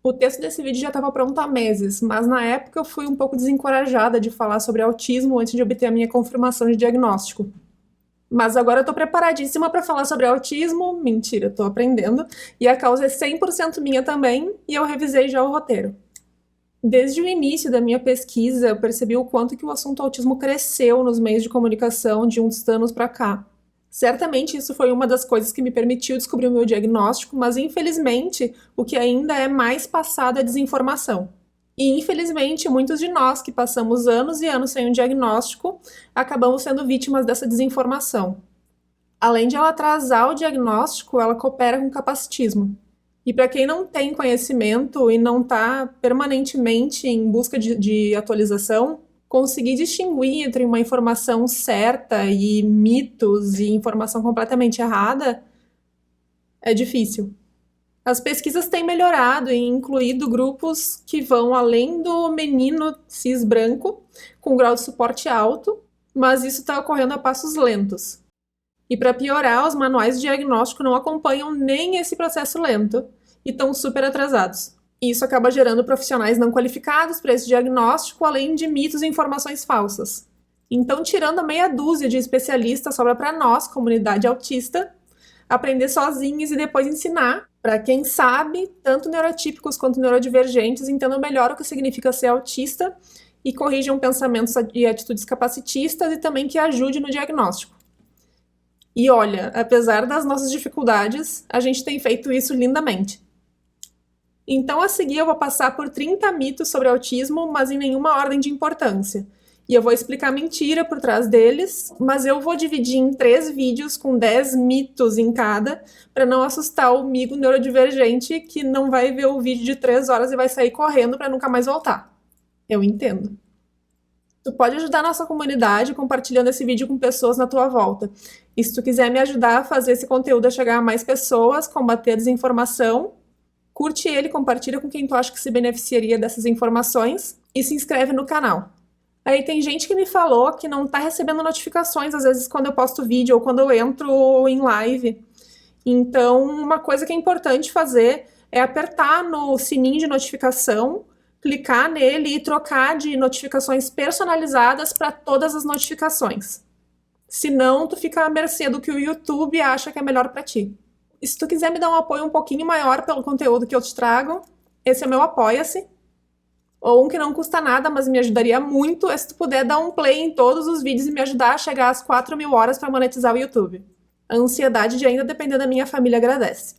O texto desse vídeo já estava pronto há meses, mas na época eu fui um pouco desencorajada de falar sobre autismo antes de obter a minha confirmação de diagnóstico. Mas agora eu tô preparadíssima para falar sobre autismo. Mentira, tô aprendendo. E a causa é 100% minha também, e eu revisei já o roteiro. Desde o início da minha pesquisa, eu percebi o quanto que o assunto autismo cresceu nos meios de comunicação de uns anos para cá. Certamente isso foi uma das coisas que me permitiu descobrir o meu diagnóstico, mas infelizmente o que ainda é mais passado é desinformação. E infelizmente muitos de nós que passamos anos e anos sem um diagnóstico acabamos sendo vítimas dessa desinformação. Além de ela atrasar o diagnóstico, ela coopera com o capacitismo. E para quem não tem conhecimento e não está permanentemente em busca de atualização, conseguir distinguir entre uma informação certa e mitos e informação completamente errada é difícil. As pesquisas têm melhorado e incluído grupos que vão além do menino cis branco, com grau de suporte alto, mas isso está ocorrendo a passos lentos. E para piorar, os manuais de diagnóstico não acompanham nem esse processo lento e estão super atrasados. E isso acaba gerando profissionais não qualificados para esse diagnóstico, além de mitos e informações falsas. Então, tirando a meia dúzia de especialistas, sobra para nós, comunidade autista, aprender sozinhos e depois ensinar para quem sabe, tanto neurotípicos quanto neurodivergentes, entendam melhor o que significa ser autista e corrijam pensamentos e atitudes capacitistas e também que ajude no diagnóstico. E olha, apesar das nossas dificuldades, a gente tem feito isso lindamente. Então, a seguir, eu vou passar por 30 mitos sobre autismo, mas em nenhuma ordem de importância. E eu vou explicar a mentira por trás deles, mas eu vou dividir em 3 vídeos com 10 mitos em cada, para não assustar o amigo neurodivergente que não vai ver o vídeo de 3 horas e vai sair correndo para nunca mais voltar. Eu entendo. Tu pode ajudar a nossa comunidade compartilhando esse vídeo com pessoas na tua volta. E se tu quiser me ajudar a fazer esse conteúdo a chegar a mais pessoas, combater a desinformação, curte ele, compartilha com quem tu acha que se beneficiaria dessas informações e se inscreve no canal. Aí tem gente que me falou que não tá recebendo notificações, às vezes, quando eu posto vídeo ou quando eu entro em live. Então, uma coisa que é importante fazer é apertar no sininho de notificação, clicar nele e trocar de notificações personalizadas para todas as notificações. Senão, tu fica à mercê do que o YouTube acha que é melhor para ti. E se tu quiser me dar um apoio um pouquinho maior pelo conteúdo que eu te trago, esse é o meu Apoia-se. Ou um que não custa nada, mas me ajudaria muito, é se tu puder dar um play em todos os vídeos e me ajudar a chegar às 4.000 horas para monetizar o YouTube. A ansiedade de ainda depender da minha família agradece.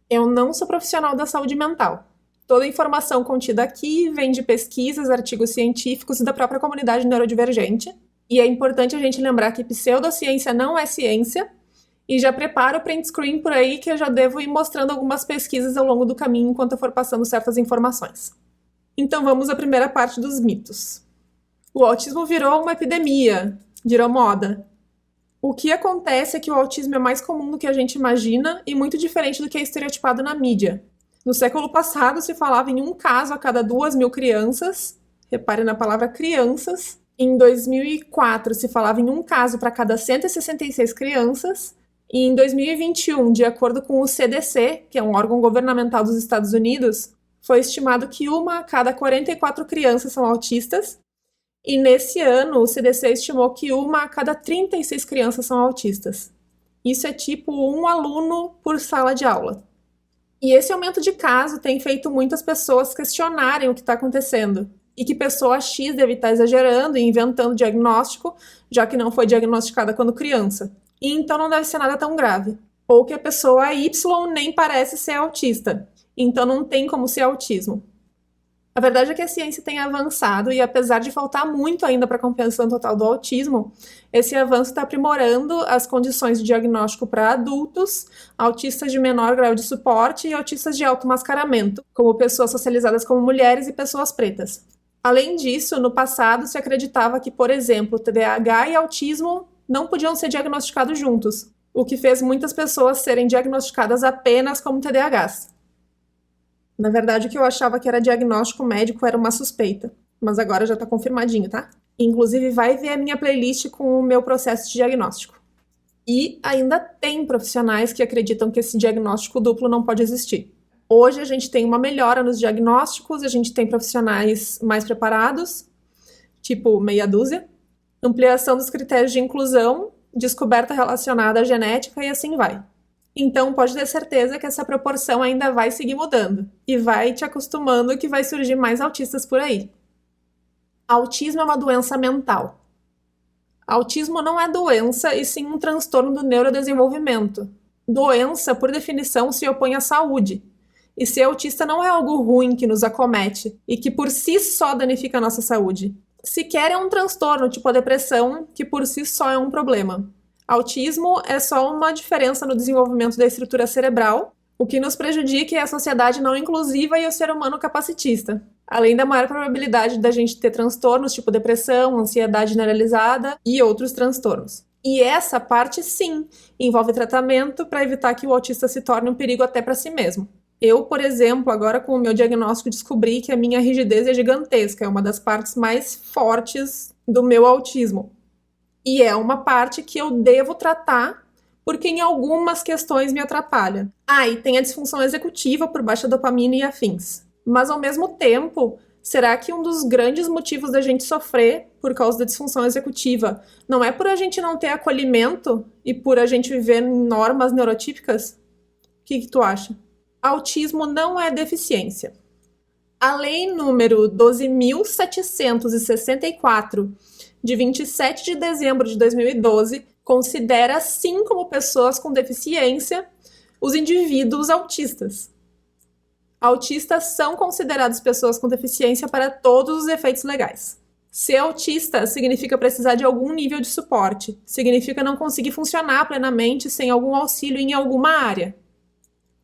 Eu não sou profissional da saúde mental. Toda a informação contida aqui vem de pesquisas, artigos científicos e da própria comunidade neurodivergente. E é importante a gente lembrar que pseudociência não é ciência. E já prepara o print screen por aí que eu já devo ir mostrando algumas pesquisas ao longo do caminho enquanto eu for passando certas informações. Então vamos à primeira parte dos mitos. O autismo virou uma epidemia, virou moda. O que acontece é que o autismo é mais comum do que a gente imagina e muito diferente do que é estereotipado na mídia. No século passado se falava em um caso a cada 2.000 crianças, repare na palavra crianças. Em 2004 se falava em um caso para cada 166 crianças. E em 2021, de acordo com o CDC, que é um órgão governamental dos Estados Unidos, foi estimado que uma a cada 44 crianças são autistas, e nesse ano o CDC estimou que uma a cada 36 crianças são autistas. Isso é tipo um aluno por sala de aula. E esse aumento de caso tem feito muitas pessoas questionarem o que está acontecendo, e que pessoa X deve estar exagerando e inventando diagnóstico, já que não foi diagnosticada quando criança. E então não deve ser nada tão grave. Ou que a pessoa Y nem parece ser autista, então não tem como ser autismo. A verdade é que a ciência tem avançado e apesar de faltar muito ainda para a compreensão total do autismo, esse avanço está aprimorando as condições de diagnóstico para adultos, autistas de menor grau de suporte e autistas de alto mascaramento, como pessoas socializadas como mulheres e pessoas pretas. Além disso, no passado se acreditava que, por exemplo, TDAH e autismo não podiam ser diagnosticados juntos, o que fez muitas pessoas serem diagnosticadas apenas como TDAHs. Na verdade, o que eu achava que era diagnóstico médico era uma suspeita, mas agora já está confirmadinho, tá? Inclusive, vai ver a minha playlist com o meu processo de diagnóstico. E ainda tem profissionais que acreditam que esse diagnóstico duplo não pode existir. Hoje a gente tem uma melhora nos diagnósticos, a gente tem profissionais mais preparados, tipo meia dúzia, ampliação dos critérios de inclusão, descoberta relacionada à genética e assim vai. Então pode ter certeza que essa proporção ainda vai seguir mudando e vai te acostumando que vai surgir mais autistas por aí. Autismo é uma doença mental. Autismo não é doença, e sim um transtorno do neurodesenvolvimento. Doença, por definição, se opõe à saúde. E ser autista não é algo ruim que nos acomete e que por si só danifica a nossa saúde. Sequer é um transtorno, tipo a depressão, que por si só é um problema. Autismo é só uma diferença no desenvolvimento da estrutura cerebral, o que nos prejudica é a sociedade não inclusiva e o ser humano capacitista. Além da maior probabilidade da gente ter transtornos tipo depressão, ansiedade generalizada e outros transtornos. E essa parte, sim, envolve tratamento para evitar que o autista se torne um perigo até para si mesmo. Eu, por exemplo, agora com o meu diagnóstico descobri que a minha rigidez é gigantesca, é uma das partes mais fortes do meu autismo. E é uma parte que eu devo tratar porque em algumas questões me atrapalha. E tem a disfunção executiva por baixa dopamina e afins. Mas ao mesmo tempo, será que um dos grandes motivos da gente sofrer por causa da disfunção executiva não é por a gente não ter acolhimento e por a gente viver em normas neurotípicas? O que tu acha? Autismo não é deficiência. A lei número 12.764, de 27 de dezembro de 2012, considera, assim como pessoas com deficiência, os indivíduos autistas. Autistas são considerados pessoas com deficiência para todos os efeitos legais. Ser autista significa precisar de algum nível de suporte, significa não conseguir funcionar plenamente sem algum auxílio em alguma área.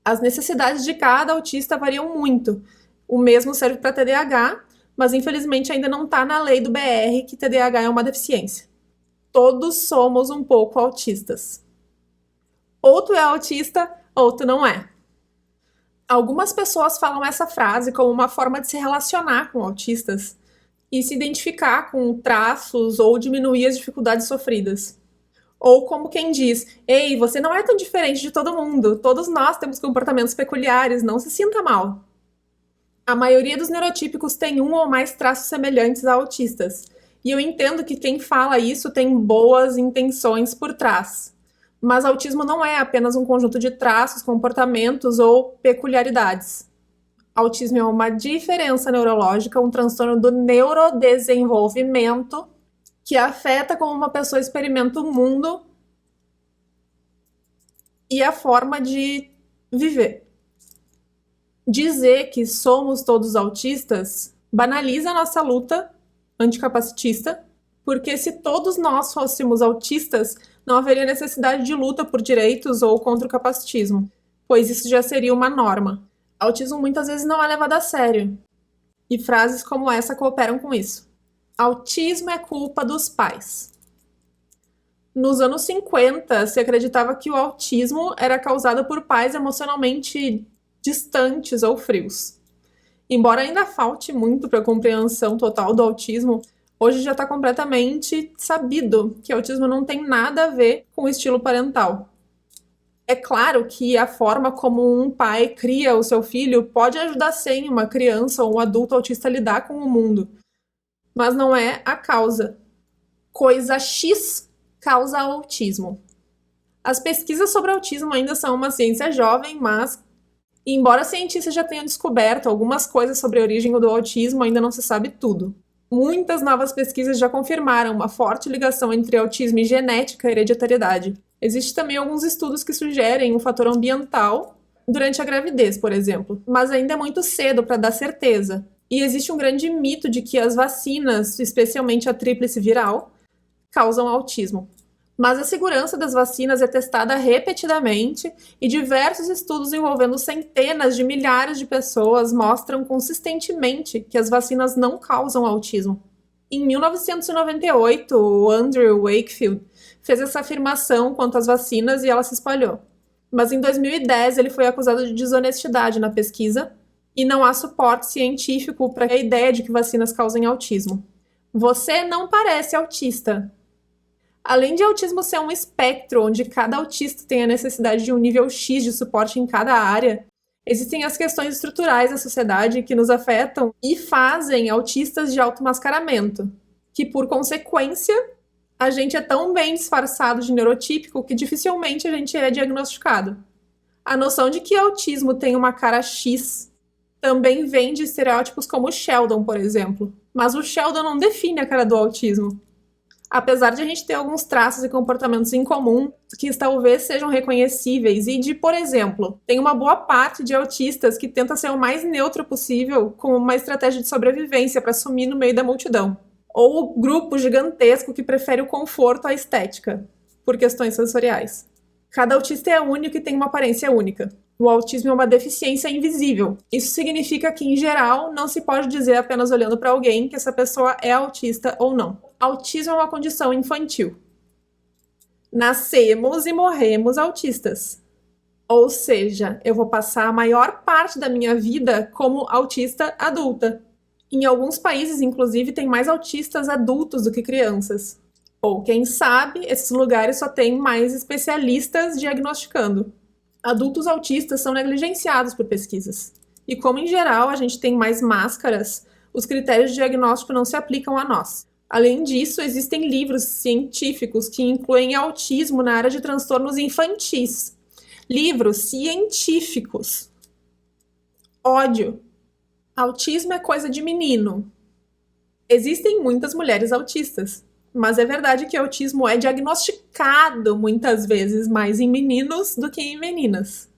As necessidades de cada autista variam muito. O mesmo serve para TDAH, mas infelizmente ainda não está na lei do BR que TDAH é uma deficiência. Todos somos um pouco autistas. Ou tu é autista, ou tu não é. Algumas pessoas falam essa frase como uma forma de se relacionar com autistas e se identificar com traços ou diminuir as dificuldades sofridas. Ou como quem diz, ei, você não é tão diferente de todo mundo, todos nós temos comportamentos peculiares, não se sinta mal. A maioria dos neurotípicos tem um ou mais traços semelhantes a autistas, e eu entendo que quem fala isso tem boas intenções por trás. Mas autismo não é apenas um conjunto de traços, comportamentos ou peculiaridades. Autismo é uma diferença neurológica, um transtorno do neurodesenvolvimento que afeta como uma pessoa experimenta o mundo e a forma de viver. Dizer que somos todos autistas banaliza a nossa luta anticapacitista, porque se todos nós fôssemos autistas, não haveria necessidade de luta por direitos ou contra o capacitismo, pois isso já seria uma norma. Autismo muitas vezes não é levado a sério, e frases como essa cooperam com isso. Autismo é culpa dos pais. Nos anos 50, se acreditava que o autismo era causado por pais emocionalmente distantes ou frios. Embora ainda falte muito para a compreensão total do autismo, hoje já está completamente sabido que autismo não tem nada a ver com o estilo parental. É claro que a forma como um pai cria o seu filho pode ajudar sim uma criança ou um adulto autista a lidar com o mundo, mas não é a causa. Coisa X causa autismo. As pesquisas sobre autismo ainda são uma ciência jovem, mas, embora cientistas já tenham descoberto algumas coisas sobre a origem do autismo, ainda não se sabe tudo. Muitas novas pesquisas já confirmaram uma forte ligação entre autismo e genética e hereditariedade. Existem também alguns estudos que sugerem um fator ambiental durante a gravidez, por exemplo, mas ainda é muito cedo para dar certeza. E existe um grande mito de que as vacinas, especialmente a tríplice viral, causam autismo. Mas a segurança das vacinas é testada repetidamente e diversos estudos envolvendo centenas de milhares de pessoas mostram consistentemente que as vacinas não causam autismo. Em 1998, o Andrew Wakefield fez essa afirmação quanto às vacinas e ela se espalhou. Mas em 2010 ele foi acusado de desonestidade na pesquisa e não há suporte científico para a ideia de que vacinas causem autismo. Você não parece autista. Além de autismo ser um espectro onde cada autista tem a necessidade de um nível X de suporte em cada área, Existem as questões estruturais da sociedade que nos afetam e fazem autistas de automascaramento, que por consequência a gente é tão bem disfarçado de neurotípico que dificilmente a gente é diagnosticado. A noção de que autismo tem uma cara X também vem de estereótipos como o Sheldon, por exemplo. Mas o Sheldon não define a cara do autismo. Apesar de a gente ter alguns traços e comportamentos em comum que talvez sejam reconhecíveis e de, por exemplo, tem uma boa parte de autistas que tenta ser o mais neutro possível com uma estratégia de sobrevivência para sumir no meio da multidão. Ou o grupo gigantesco que prefere o conforto à estética, por questões sensoriais. Cada autista é único e tem uma aparência única. O autismo é uma deficiência invisível. Isso significa que, em geral, não se pode dizer apenas olhando para alguém que essa pessoa é autista ou não. Autismo é uma condição infantil. Nascemos e morremos autistas. Ou seja, eu vou passar a maior parte da minha vida como autista adulta. Em alguns países, inclusive, tem mais autistas adultos do que crianças. Ou, quem sabe, esses lugares só têm mais especialistas diagnosticando. Adultos autistas são negligenciados por pesquisas. E como, em geral, a gente tem mais máscaras, os critérios de diagnóstico não se aplicam a nós. Além disso, existem livros científicos que incluem autismo na área de transtornos infantis. Livros científicos. Ódio. Autismo é coisa de menino. Existem muitas mulheres autistas, mas é verdade que autismo é diagnosticado muitas vezes mais em meninos do que em meninas.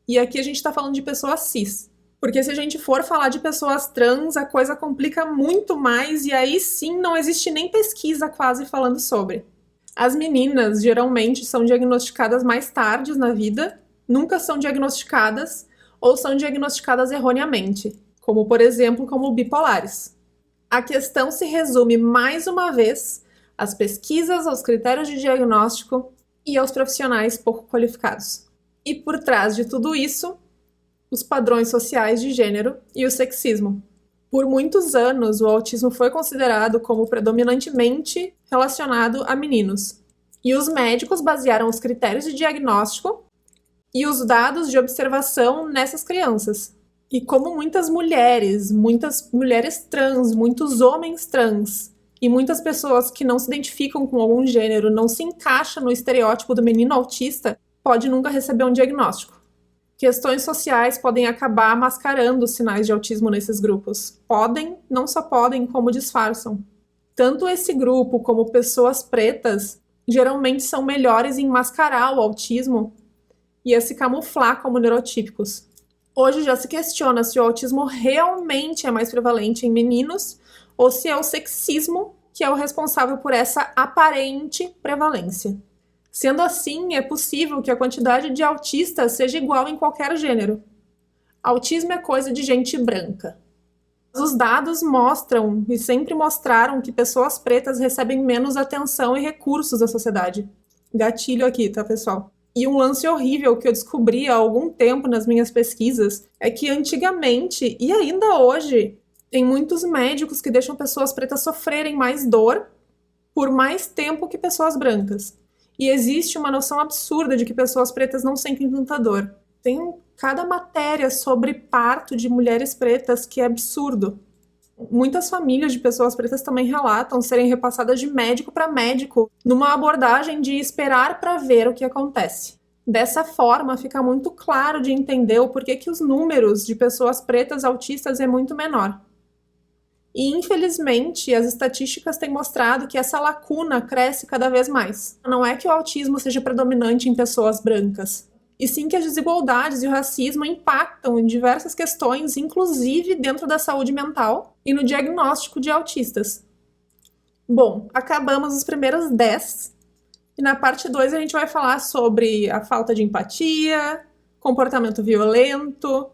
E aqui a gente está falando de pessoas cis. Porque se a gente for falar de pessoas trans, a coisa complica muito mais e aí sim não existe nem pesquisa quase falando sobre. As meninas geralmente são diagnosticadas mais tarde na vida, nunca são diagnosticadas ou são diagnosticadas erroneamente, como por exemplo como bipolares. A questão se resume mais uma vez às pesquisas, aos critérios de diagnóstico e aos profissionais pouco qualificados. E por trás de tudo isso, os padrões sociais de gênero e o sexismo. Por muitos anos, o autismo foi considerado como predominantemente relacionado a meninos. E os médicos basearam os critérios de diagnóstico e os dados de observação nessas crianças. E como muitas mulheres trans, muitos homens trans e muitas pessoas que não se identificam com algum gênero não se encaixam no estereótipo do menino autista, pode nunca receber um diagnóstico. Questões sociais podem acabar mascarando os sinais de autismo nesses grupos. Podem, não só podem, como disfarçam. Tanto esse grupo como pessoas pretas geralmente são melhores em mascarar o autismo e a se camuflar como neurotípicos. Hoje já se questiona se o autismo realmente é mais prevalente em meninos ou se é o sexismo que é o responsável por essa aparente prevalência. Sendo assim, é possível que a quantidade de autistas seja igual em qualquer gênero. Autismo é coisa de gente branca. Os dados mostram e sempre mostraram que pessoas pretas recebem menos atenção e recursos da sociedade. Gatilho aqui, tá, pessoal? E um lance horrível que eu descobri há algum tempo nas minhas pesquisas é que antigamente, e ainda hoje, tem muitos médicos que deixam pessoas pretas sofrerem mais dor por mais tempo que pessoas brancas. E existe uma noção absurda de que pessoas pretas não sentem tanta dor. Tem cada matéria sobre parto de mulheres pretas que é absurdo. Muitas famílias de pessoas pretas também relatam serem repassadas de médico para médico, numa abordagem de esperar para ver o que acontece. Dessa forma, fica muito claro de entender o porquê que os números de pessoas pretas autistas é muito menor. E, infelizmente, as estatísticas têm mostrado que essa lacuna cresce cada vez mais. Não é que o autismo seja predominante em pessoas brancas, e sim que as desigualdades e o racismo impactam em diversas questões, inclusive dentro da saúde mental e no diagnóstico de autistas. Bom, acabamos os primeiros 10, e na parte 2 a gente vai falar sobre a falta de empatia, comportamento violento,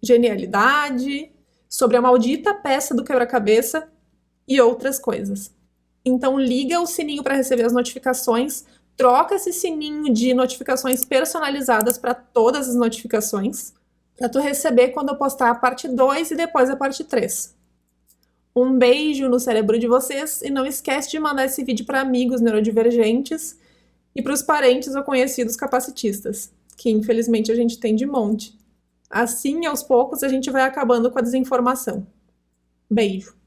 genialidade, sobre a maldita peça do quebra-cabeça e outras coisas. Então liga o sininho para receber as notificações, troca esse sininho de notificações personalizadas para todas as notificações, para tu receber quando eu postar a parte 2 e depois a parte 3. Um beijo no cérebro de vocês e não esquece de mandar esse vídeo para amigos neurodivergentes e para os parentes ou conhecidos capacitistas, que infelizmente a gente tem de monte. Assim, aos poucos, a gente vai acabando com a desinformação. Beijo.